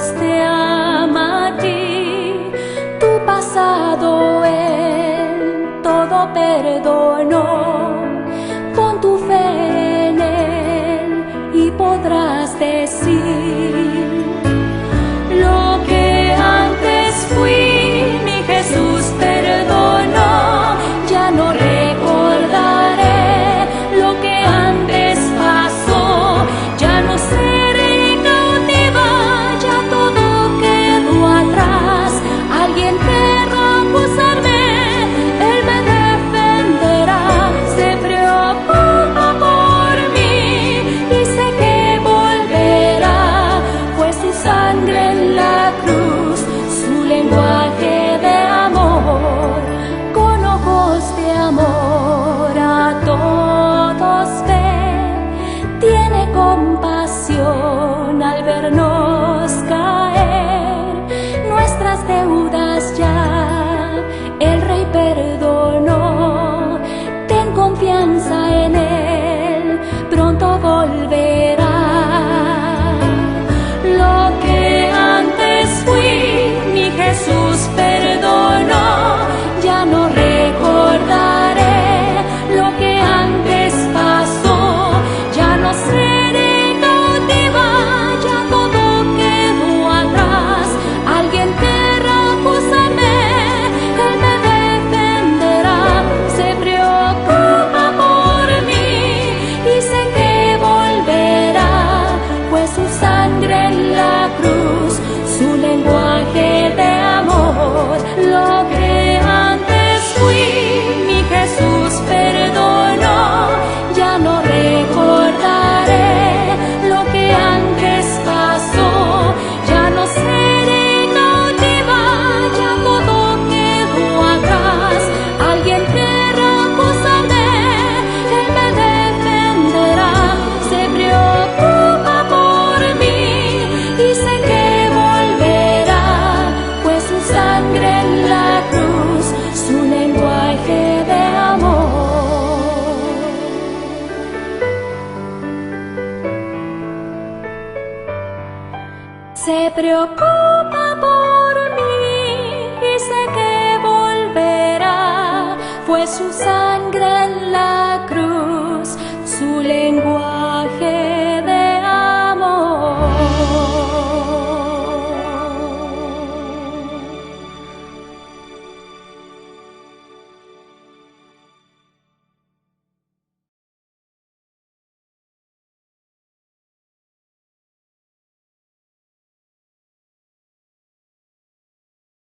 Dios te ama a ti, tu pasado Él todo perdonó. Pon tu fe en Él y podrás decir: lo que antes fui, mi Jesús perdonó. Ya no recordaré lo que antes pasó, ya no seré cautiva, ya todo quedó atrás. Alguien querrá acusarme, Él me defenderá. Se preocupa por mí y sé que volverá. Fue su sangre en la cruz, su lenguaje de amor, con ojos de amor a todos ve. Tiene compasión al vernos caer, nuestras deudas ya el Rey perdonó. Ten confianza en Él, pronto volverá. Lo que antes fui, mi Jesús perdonó. Ya no recordaré lo que antes pasó, ya no seré cautiva, ya todo quedó atrás. Alguien querrá acusarme, Él me defenderá. Se preocupa por mí y sé que volverá. Fue su sangre en la cruz, su lenguaje de amor. Lo que antes fui, mi Jesús perdonó. Ya no recordaré lo que antes pasó, ya no seré cautiva, ya todo quedó atrás. Alguien querrá acusarme, Él me defenderá. Se preocupa por mí y sé que volverá. Fue su sangre en la cruz, su lenguaje de amor. Se preocupa por mí y sé que volverá. Fue su sangre en la